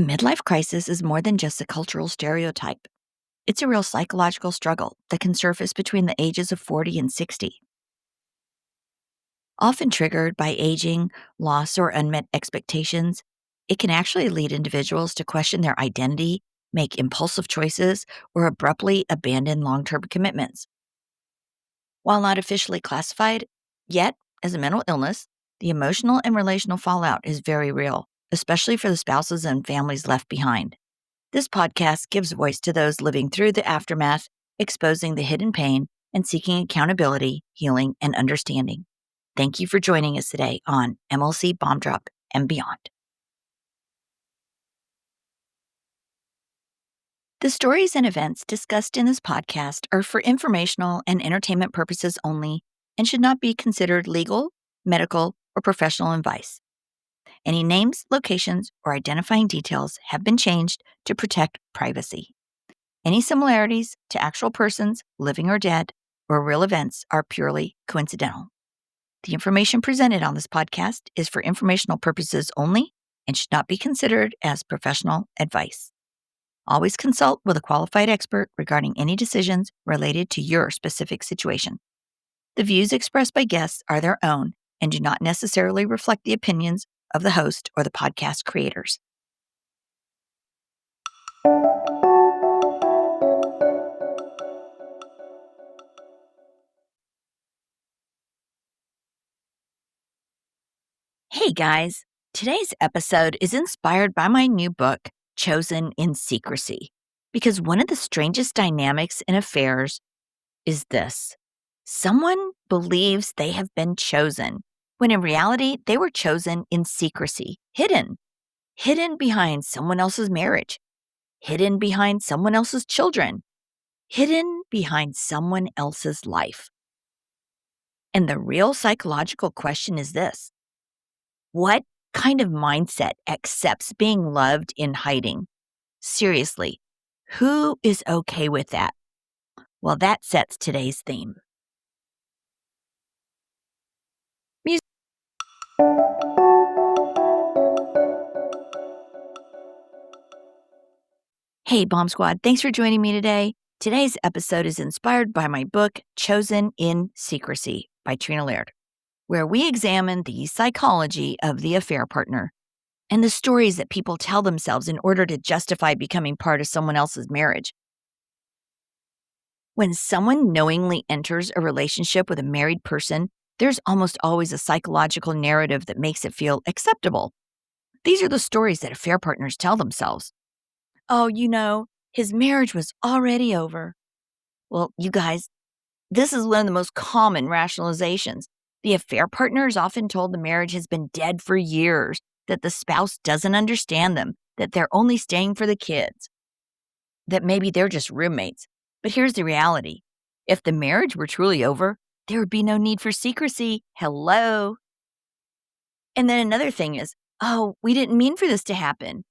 A midlife crisis is more than just a cultural stereotype. It's a real psychological struggle that can surface between the ages of 40 and 60. Often triggered by aging, loss, or unmet expectations, it can actually lead individuals to question their identity, make impulsive choices, or abruptly abandon long term commitments. While not officially classified yet as a mental illness, the emotional and relational fallout is very real, especially for the spouses and families left behind. This podcast gives voice to those living through the aftermath, exposing the hidden pain, and seeking accountability, healing, and understanding. Thank you for joining us today on MLC Bomb Drop and Beyond. The stories and events discussed in this podcast are for informational and entertainment purposes only and should not be considered legal, medical, or professional advice. Any names, locations, or identifying details have been changed to protect privacy. Any similarities to actual persons, living or dead, or real events are purely coincidental. The information presented on this podcast is for informational purposes only and should not be considered as professional advice. Always consult with a qualified expert regarding any decisions related to your specific situation. The views expressed by guests are their own and do not necessarily reflect the opinions of the host or the podcast creators. Hey guys, today's episode is inspired by my new book, Chosen in Secrecy, because one of the strangest dynamics in affairs is this. Someone believes they have been chosen, when in reality, they were chosen in secrecy, hidden behind someone else's marriage, hidden behind someone else's children, hidden behind someone else's life. And the real psychological question is this. What kind of mindset accepts being loved in hiding? Seriously, who is okay with that? Well, that sets today's theme. Music. Hey, Bomb Squad, thanks for joining me today. Today's episode is inspired by my book, Chosen in Secrecy by Trina Laird, where we examine the psychology of the affair partner and the stories that people tell themselves in order to justify becoming part of someone else's marriage. When someone knowingly enters a relationship with a married person, there's almost always a psychological narrative that makes it feel acceptable. These are the stories that affair partners tell themselves. Oh, his marriage was already over. Well, you guys, this is one of the most common rationalizations. The affair partner is often told the marriage has been dead for years, that the spouse doesn't understand them, that they're only staying for the kids, that maybe they're just roommates. But here's the reality. If the marriage were truly over, there would be no need for secrecy. Hello. And then another thing is, oh, we didn't mean for this to happen.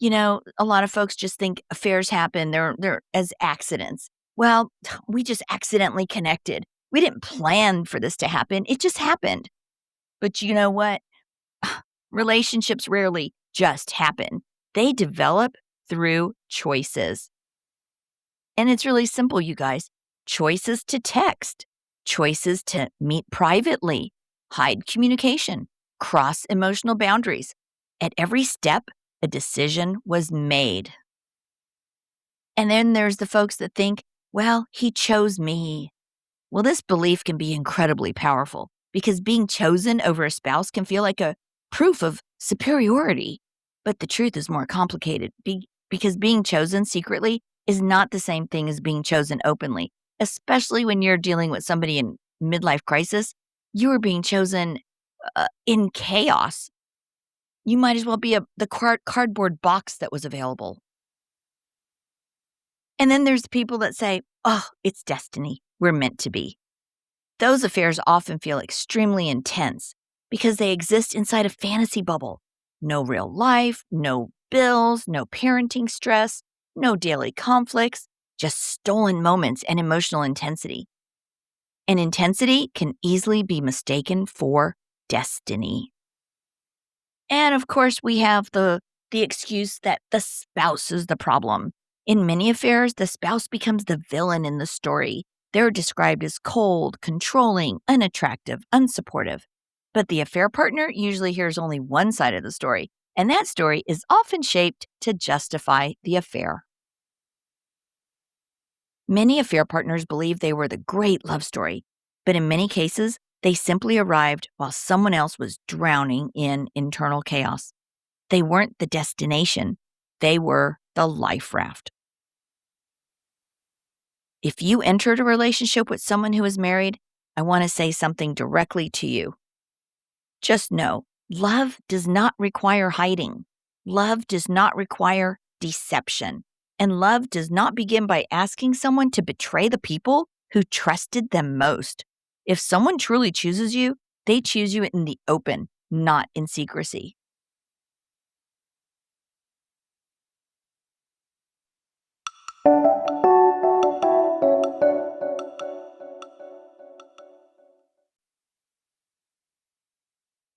A lot of folks just think affairs happen. They're as accidents. Well, we just accidentally connected. We didn't plan for this to happen. It just happened. But you know what? Relationships rarely just happen. They develop through choices. And it's really simple, you guys. Choices to text, choices to meet privately, hide communication, cross emotional boundaries. At every step, a decision was made. And then there's the folks that think, well, he chose me. Well, this belief can be incredibly powerful because being chosen over a spouse can feel like a proof of superiority. But the truth is more complicated because being chosen secretly is not the same thing as being chosen openly, especially when you're dealing with somebody in midlife crisis. You are being chosen in chaos. You might as well be the cardboard box that was available. And then there's the people that say, oh, it's destiny. We're meant to be. Those affairs often feel extremely intense because they exist inside a fantasy bubble. No real life, no bills, no parenting stress, no daily conflicts, just stolen moments and emotional intensity. And intensity can easily be mistaken for destiny. And of course, we have the The excuse that the spouse is the problem. In many affairs, the spouse becomes the villain in the story. They're described as cold, controlling, unattractive, unsupportive. But the affair partner usually hears only one side of the story, and that story is often shaped to justify the affair. Many affair partners believe they were the great love story, but in many cases, they simply arrived while someone else was drowning in internal chaos. They weren't the destination, they were the life raft. If you entered a relationship with someone who is married, I want to say something directly to you. Just know, love does not require hiding. Love does not require deception. And love does not begin by asking someone to betray the people who trusted them most. If someone truly chooses you, they choose you in the open, not in secrecy.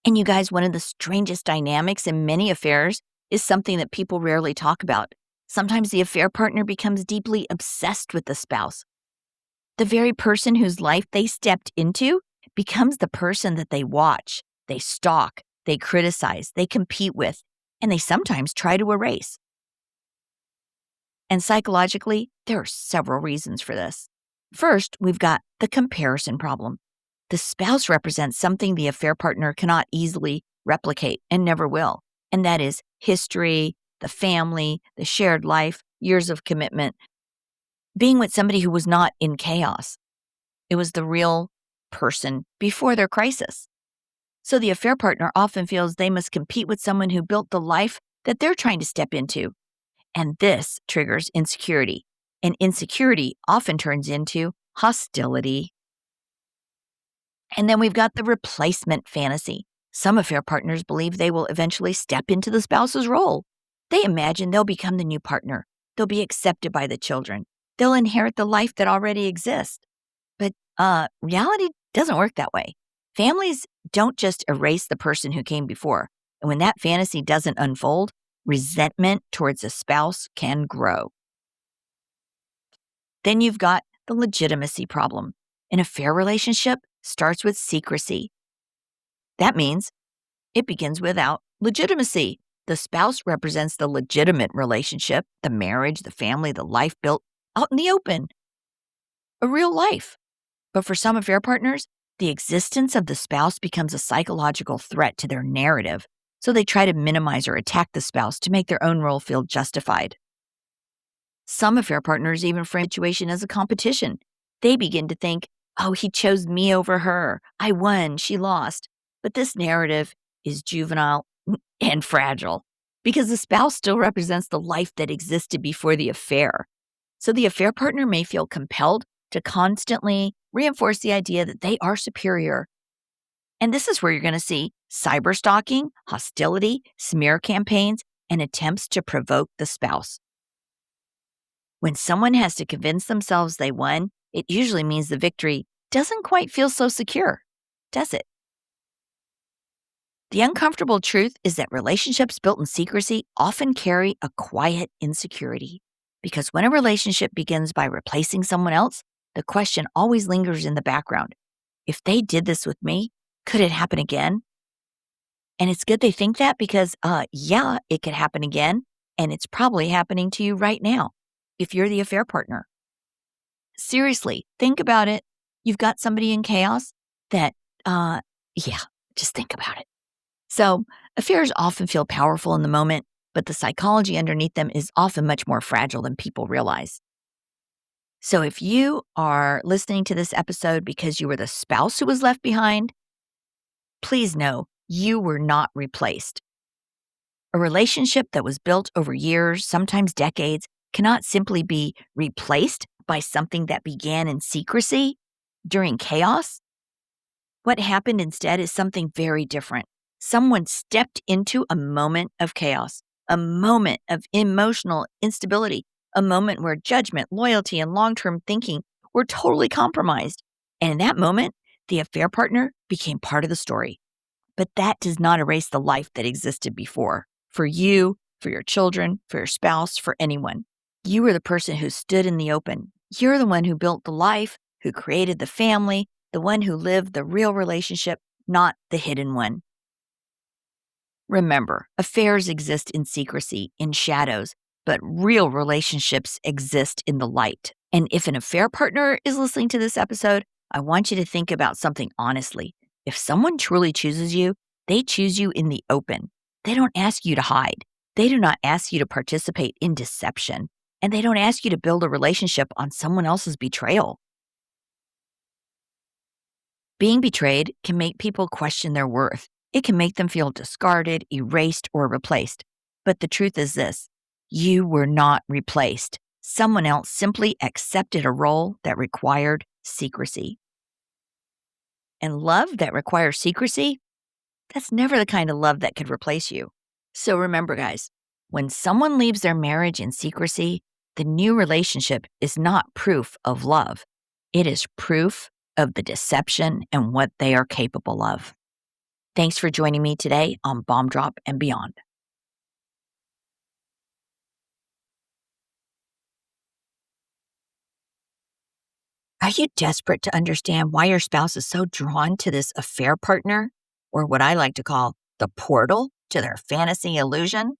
And you guys, one of the strangest dynamics in many affairs is something that people rarely talk about. Sometimes the affair partner becomes deeply obsessed with the spouse. The very person whose life they stepped into becomes the person that they watch, they stalk, they criticize, they compete with, and they sometimes try to erase. And psychologically, there are several reasons for this. First, we've got the comparison problem. The spouse represents something the affair partner cannot easily replicate and never will, and that is history, the family, the shared life, years of commitment. Being with somebody who was not in chaos. It was the real person before their crisis. So the affair partner often feels they must compete with someone who built the life that they're trying to step into. And this triggers insecurity. And insecurity often turns into hostility. And then we've got the replacement fantasy. Some affair partners believe they will eventually step into the spouse's role. They imagine they'll become the new partner. They'll be accepted by the children. They'll inherit the life that already exists. But reality doesn't work that way. Families don't just erase the person who came before. And when that fantasy doesn't unfold, resentment towards a spouse can grow. Then you've got the legitimacy problem. An affair relationship starts with secrecy. That means it begins without legitimacy. The spouse represents the legitimate relationship, the marriage, the family, the life built out in the open, a real life. But for some affair partners, the existence of the spouse becomes a psychological threat to their narrative, so they try to minimize or attack the spouse to make their own role feel justified. Some affair partners even frame the situation as a competition. They begin to think, oh, he chose me over her. I won, she lost. But this narrative is juvenile and fragile because the spouse still represents the life that existed before the affair. So the affair partner may feel compelled to constantly reinforce the idea that they are superior. And this is where you're going to see cyber stalking, hostility, smear campaigns, and attempts to provoke the spouse. When someone has to convince themselves they won, it usually means the victory doesn't quite feel so secure, does it? The uncomfortable truth is that relationships built in secrecy often carry a quiet insecurity. Because when a relationship begins by replacing someone else, the question always lingers in the background. If they did this with me, could it happen again? And it's good they think that because, yeah, it could happen again. And it's probably happening to you right now if you're the affair partner. Seriously, think about it. You've got somebody in chaos that, yeah, just think about it. So affairs often feel powerful in the moment, but the psychology underneath them is often much more fragile than people realize. So if you are listening to this episode because you were the spouse who was left behind, please know you were not replaced. A relationship that was built over years, sometimes decades, cannot simply be replaced by something that began in secrecy during chaos. What happened instead is something very different. Someone stepped into a moment of chaos, a moment of emotional instability, a moment where judgment, loyalty, and long-term thinking were totally compromised. And in that moment, the affair partner became part of the story. But that does not erase the life that existed before, for you, for your children, for your spouse, for anyone. You were the person who stood in the open. You're the one who built the life, who created the family, the one who lived the real relationship, not the hidden one. Remember, affairs exist in secrecy, in shadows, but real relationships exist in the light. And if an affair partner is listening to this episode, I want you to think about something honestly. If someone truly chooses you, they choose you in the open. They don't ask you to hide. They do not ask you to participate in deception. And they don't ask you to build a relationship on someone else's betrayal. Being betrayed can make people question their worth. It can make them feel discarded, erased, or replaced. But the truth is this: you were not replaced. Someone else simply accepted a role that required secrecy. And love that requires secrecy, that's never the kind of love that could replace you. So remember, guys, when someone leaves their marriage in secrecy, the new relationship is not proof of love. It is proof of the deception and what they are capable of. Thanks for joining me today on Bomb Drop and Beyond. Are you desperate to understand why your spouse is so drawn to this affair partner, or what I like to call the portal to their fantasy illusion?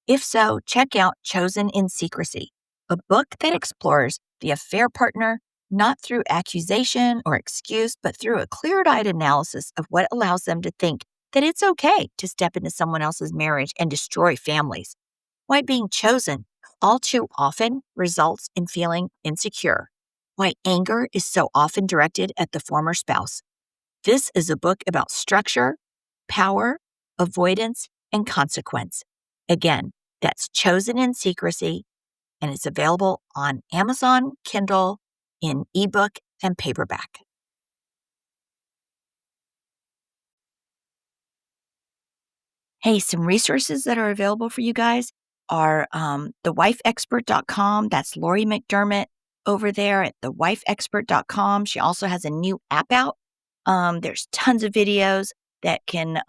If so, check out Chosen in Secrecy, a book that explores the affair partner not through accusation or excuse, but through a clear-eyed analysis of what allows them to think that it's okay to step into someone else's marriage and destroy families. Why being chosen all too often results in feeling insecure. Why anger is so often directed at the former spouse. This is a book about structure, power, avoidance, and consequence. Again, that's Chosen in Secrecy, and it's available on Amazon, Kindle, in ebook and paperback. Hey, some resources that are available for you guys are thewifeexpert.com. That's Lori McDermott over there at thewifeexpert.com. She also has a new app out. There's tons of videos that can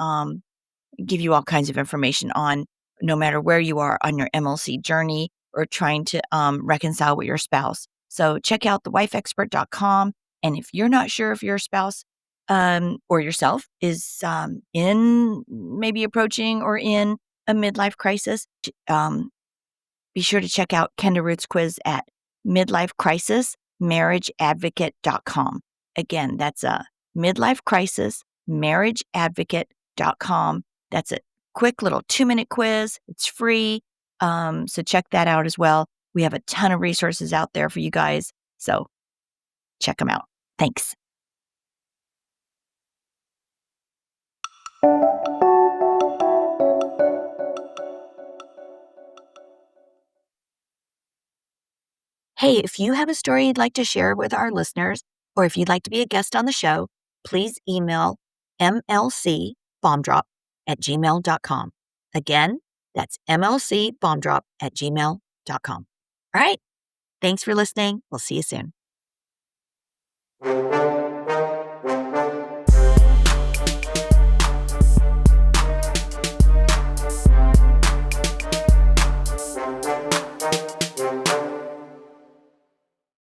give you all kinds of information on no matter where you are on your MLC journey or trying to reconcile with your spouse. So check out thewifeexpert.com. And if you're not sure if your spouse or yourself is in maybe approaching or in a midlife crisis, be sure to check out Kenda Root's quiz at midlifecrisismarriageadvocate.com. Again, that's a midlifecrisismarriageadvocate.com. That's a quick little 2-minute quiz. It's free. So check that out as well. We have a ton of resources out there for you guys. So check them out. Thanks. Hey, if you have a story you'd like to share with our listeners, or if you'd like to be a guest on the show, please email mlcbombdrop@gmail.com. Again, that's mlcbombdrop@gmail.com. All right. Thanks for listening. We'll see you soon.